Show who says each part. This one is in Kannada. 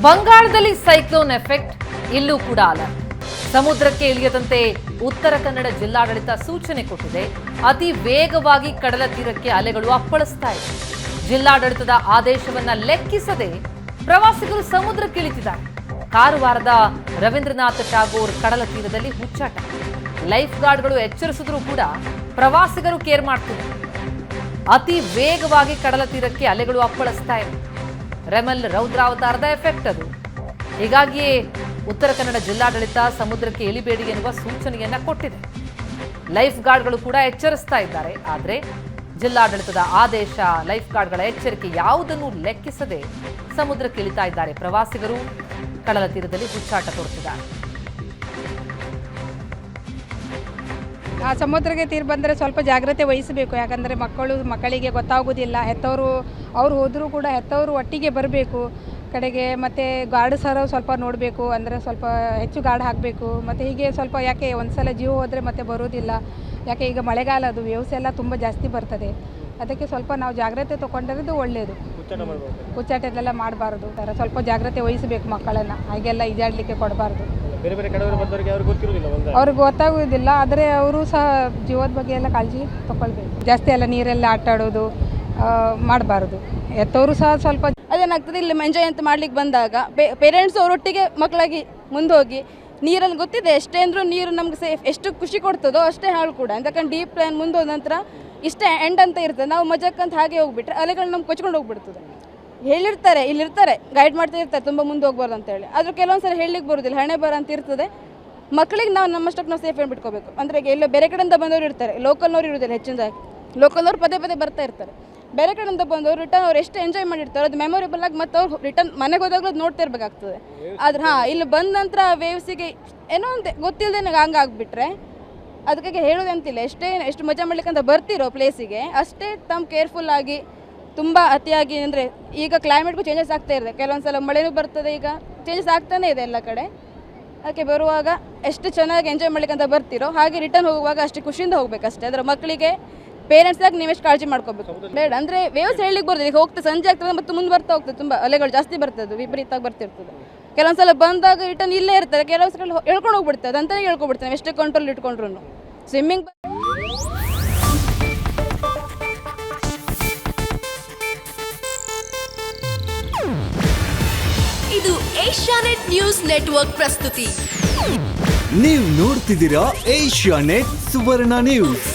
Speaker 1: ಬಂಗಾಳದಲ್ಲಿ ಸೈಕ್ಲೋನ್ ಎಫೆಕ್ಟ್ ಇಲ್ಲೂ ಕೂಡ ಅಲರ್ಟ್. ಸಮುದ್ರಕ್ಕೆ ಇಳಿಯದಂತೆ ಉತ್ತರ ಕನ್ನಡ ಜಿಲ್ಲಾಡಳಿತ ಸೂಚನೆ ಕೊಟ್ಟಿದೆ. ಅತಿ ವೇಗವಾಗಿ ಕಡಲ ತೀರಕ್ಕೆ ಅಲೆಗಳು ಅಪ್ಪಳಿಸ್ತಾ ಇದೆ. ಜಿಲ್ಲಾಡಳಿತದ ಆದೇಶವನ್ನ ಲೆಕ್ಕಿಸದೆ ಪ್ರವಾಸಿಗರು ಸಮುದ್ರಕ್ಕೆ ಇಳಿತಿದ್ದಾರೆ. ಕಾರವಾರದ ರವೀಂದ್ರನಾಥ್ ಟಾಗೋರ್ ಕಡಲ ತೀರದಲ್ಲಿ ಹುಚ್ಚಾಟ. ಲೈಫ್ ಗಾರ್ಡ್ಗಳು ಎಚ್ಚರಿಸಿದ್ರೂ ಕೂಡ ಪ್ರವಾಸಿಗರು ಕೇರ್ ಮಾಡ್ತಿದ್ದಾರೆ. ಅತಿ ವೇಗವಾಗಿ ಕಡಲ ತೀರಕ್ಕೆ ಅಲೆಗಳು ಅಪ್ಪಳಿಸ್ತಾ ಇದೆ. ರೆಮಲ್ ರೌದ್ರಾವತಾರದ ಎಫೆಕ್ಟ್ ಅದು. ಹೀಗಾಗಿಯೇ ಉತ್ತರ ಕನ್ನಡ ಜಿಲ್ಲಾಡಳಿತ ಸಮುದ್ರಕ್ಕೆ ಇಳಿಬೇಡಿ ಎನ್ನುವ ಸೂಚನೆಯನ್ನ ಕೊಟ್ಟಿದೆ. ಲೈಫ್ ಗಾರ್ಡ್ಗಳು ಕೂಡ ಎಚ್ಚರಿಸ್ತಾ ಇದ್ದಾರೆ. ಆದರೆ ಜಿಲ್ಲಾಡಳಿತದ ಆದೇಶ, ಲೈಫ್ ಗಾರ್ಡ್ಗಳ ಎಚ್ಚರಿಕೆ ಯಾವುದನ್ನು ಲೆಕ್ಕಿಸದೆ ಸಮುದ್ರಕ್ಕೆ ಇಳಿತಾ ಇದ್ದಾರೆ ಪ್ರವಾಸಿಗರು. ಕಡಲ ತೀರದಲ್ಲಿ ಹುಚ್ಚಾಟ ತೋರುತ್ತಿದ್ದಾರೆ.
Speaker 2: ಆ ಸಮುದ್ರಕ್ಕೆ ತೀರ ಬಂದರೆ ಸ್ವಲ್ಪ ಜಾಗ್ರತೆ ವಹಿಸಬೇಕು. ಯಾಕಂದರೆ ಮಕ್ಕಳಿಗೆ ಗೊತ್ತಾಗೋದಿಲ್ಲ. ಹೆತ್ತವರು ಅವ್ರು ಹೋದರೂ ಕೂಡ ಹೆತ್ತವರು ಒಟ್ಟಿಗೆ ಬರಬೇಕು ಕಡೆಗೆ. ಮತ್ತು ಗಾರ್ಡ್ ಸರ್ ಸ್ವಲ್ಪ ನೋಡಬೇಕು, ಅಂದರೆ ಸ್ವಲ್ಪ ಹೆಚ್ಚು ಗಾರ್ಡ್ ಹಾಕಬೇಕು. ಮತ್ತು ಹೀಗೆ ಸ್ವಲ್ಪ ಯಾಕೆ ಒಂದ್ಸಲ ಜೀವ ಹೋದರೆ ಮತ್ತೆ ಬರೋದಿಲ್ಲ. ಯಾಕೆ ಈಗ ಮಳೆಗಾಲ, ಅದು ವ್ಯವಸ್ಥೆ ಎಲ್ಲ ತುಂಬ ಜಾಸ್ತಿ ಬರ್ತದೆ. ಅದಕ್ಕೆ ಸ್ವಲ್ಪ ನಾವು ಜಾಗ್ರತೆ ತೊಗೊಂಡಿರೋದು ಒಳ್ಳೆಯದು. ಹುಚ್ಚಾಟೆಲ್ಲ ಮಾಡಬಾರ್ದು. ಸ್ವಲ್ಪ ಜಾಗ್ರತೆ ವಹಿಸಬೇಕು ಮಕ್ಕಳನ್ನು. ಹಾಗೆಲ್ಲ ಈಜಾಡಲಿಕ್ಕೆ ಕೊಡಬಾರ್ದು. ಅವ್ರಿಗೆ ಗೊತ್ತಾಗೋದಿಲ್ಲ. ಆದರೆ ಅವರು ಸಹ ಜೀವದ ಬಗ್ಗೆ ಎಲ್ಲ ಕಾಳಜಿ ತಗೊಳ್ಬೇಕು. ಜಾಸ್ತಿ ಎಲ್ಲ ನೀರೆಲ್ಲ ಆಟ ಆಡೋದು ಮಾಡಬಾರ್ದು. ಎತ್ತವರು ಸಹ ಸ್ವಲ್ಪ
Speaker 3: ಅದೇನಾಗ್ತದೆ, ಇಲ್ಲಿ ಎಂಜಾಯ್ ಅಂತ ಮಾಡ್ಲಿಕ್ಕೆ ಬಂದಾಗ ಪೇರೆಂಟ್ಸ್ ಅವರೊಟ್ಟಿಗೆ ಮಕ್ಕಳಾಗಿ ಮುಂದೋಗಿ ನೀರಲ್ಲಿ ಗೊತ್ತಿದೆ ಎಷ್ಟೇ ಅಂದರೂ ನೀರು ನಮ್ಗೆ ಸೇಫ್, ಎಷ್ಟು ಖುಷಿ ಕೊಡ್ತದೋ ಅಷ್ಟೇ ಹಾಳು ಕೂಡ. ಯಾಕಂದ್ರೆ ಡೀಪ್ ಪ್ಲಾನ್ ಮುಂದೋದ ನಂತರ ಇಷ್ಟೇ ಎಂಡ್ ಅಂತ ಇರ್ತದೆ. ನಾವು ಮಜಕ್ಕಂತ ಹಾಗೆ ಹೋಗ್ಬಿಟ್ರೆ ಅಲೆಗಳು ನಮ್ಗೆ ಕೊಚ್ಕೊಂಡು ಹೋಗ್ಬಿಡ್ತದೆ. ಹೇಳಿರ್ತಾರೆ, ಇಲ್ಲಿರ್ತಾರೆ, ಗೈಡ್ ಮಾಡ್ತಾ ಇರ್ತಾರೆ ತುಂಬ ಮುಂದೆ ಹೋಗ್ಬಾರ್ದು ಅಂತೇಳಿ. ಆದರೂ ಕೆಲವೊಂದ್ಸಲ ಹೇಳಲಿಕ್ಕೆ ಬರೋದಿಲ್ಲ, ಹಣೆ ಬರ ಅಂತ ಇರ್ತದೆ. ಮಕ್ಕಳಿಗೆ ನಾವು ನಮ್ಮಷ್ಟಕ್ಕೆ ನಾವು ಸೇಫ್ ಬಿಟ್ಕೋಬೇಕು. ಅಂದರೆ ಎಲ್ಲೋ ಬೇರೆ ಕಡೆಯಿಂದ ಬಂದವರು ಇರ್ತಾರೆ, ಲೋಕಲ್ನವ್ರು ಇರೋದಿಲ್ಲ ಹೆಚ್ಚಿನದಾಗಿ. ಲೋಕಲ್ನವ್ರು ಪದೇ ಬರ್ತಾ ಇರ್ತಾರೆ. ಬೇರೆ ಕಡೆಯಿಂದ ಬಂದವರು ರಿಟರ್ನ್ ಅವ್ರು ಎಷ್ಟು ಎಂಜಾಯ್ ಮಾಡಿರ್ತಾರೆ, ಅದು ಮೆಮೊರೇಬಲ್ ಆಗಿ ಮತ್ತೆ ಅವ್ರು ರಿಟರ್ನ್ ಮನೆಗೆ ಹೋದಾಗಲೂ ಅದು ನೋಡ್ತಾ ಇರಬೇಕಾಗ್ತದೆ. ಆದ್ರೆ ಇಲ್ಲಿ ಬಂದ ನಂತರ ಆ ವೇವ್ಸಿಗೆ ಏನೋ ಒಂದು ಗೊತ್ತಿಲ್ಲದೆ ನನಗೆ ಹಂಗೆ ಆಗಿಬಿಟ್ರೆ ಅದಕ್ಕೆ ಹೇಳೋದಂತಿಲ್ಲ. ಎಷ್ಟು ಮಜಾ ಮಾಡ್ಲಿಕ್ಕಂತ ಬರ್ತಿರೋ ಪ್ಲೇಸಿಗೆ ಅಷ್ಟೇ ತಮ್ಮ ಕೇರ್ಫುಲ್ ಆಗಿ, ತುಂಬ ಅತಿಯಾಗಿ. ಅಂದರೆ ಈಗ ಕ್ಲೈಮೇಟ್ಗೂ ಚೇಂಜಸ್ ಆಗ್ತಾ ಇರುತ್ತೆ. ಕೆಲವೊಂದು ಸಲ ಮಳೆನೂ ಬರ್ತದೆ, ಈಗ ಚೇಂಜಸ್ ಆಗ್ತಾನೇ ಇದೆ ಎಲ್ಲ ಕಡೆ. ಅದಕ್ಕೆ ಬರುವಾಗ ಎಷ್ಟು ಚೆನ್ನಾಗಿ ಎಂಜಾಯ್ ಮಾಡ್ಲಿಕ್ಕಂತ ಬರ್ತಿರೋ ಹಾಗೆ ರಿಟರ್ನ್ ಹೋಗುವಾಗ ಅಷ್ಟು ಖುಷಿಯಿಂದ ಹೋಗ್ಬೇಕಷ್ಟೇ. ಅದರ ಮಕ್ಕಳಿಗೆ ಪೇರೆಂಟ್ಸಾಗಿ ನೀವೆಷ್ಟು ಕಾಳಜಿ ಮಾಡ್ಕೋಬೇಕು. ಬೇಡ ಅಂದರೆ ವ್ಯವಸ್ಥೆ ಹೇಳಲಿಕ್ಕೆ ಬರೋದು. ಈಗ ಹೋಗ್ತದೆ, ಸಂಜೆ ಆಗ್ತದೆ ಮತ್ತು ಮುಂದೆ ಬರ್ತಾ ಹೋಗ್ತದೆ, ತುಂಬ ಅಲೆಗಳು ಜಾಸ್ತಿ ಬರ್ತದೆ, ವಿಪರೀತವಾಗಿ ಬರ್ತಿರ್ತದೆ. ಕೆಲವೊಂದು ಸಲ ಬಂದಾಗ ರಿಟರ್ನ್ ಇಲ್ಲೇ ಇರ್ತಾರೆ, ಕೆಲವು ಸಲ ಹೇಳ್ಕೊಂಡು ಹೋಗ್ಬಿಡ್ತಾರೆ. ಅದಂತಾನೆ ಹೇಳ್ಕೊಬಿಡ್ತಾನೆ ಎಷ್ಟೇ ಕಂಟ್ರೋಲ್ ಇಟ್ಕೊಂಡ್ರು. ಸ್ವಿಮ್ಮಿಂಗ್
Speaker 4: ಇದು ಏಷ್ಯಾನೆಟ್ ನ್ಯೂಸ್ ನೆಟ್ವರ್ಕ್ ಪ್ರಸ್ತುತಿ.
Speaker 5: ನೀವು ನೋಡ್ತಿದ್ದೀರಾ ಏಷ್ಯಾನೆಟ್ ಸುವರ್ಣ ನ್ಯೂಸ್.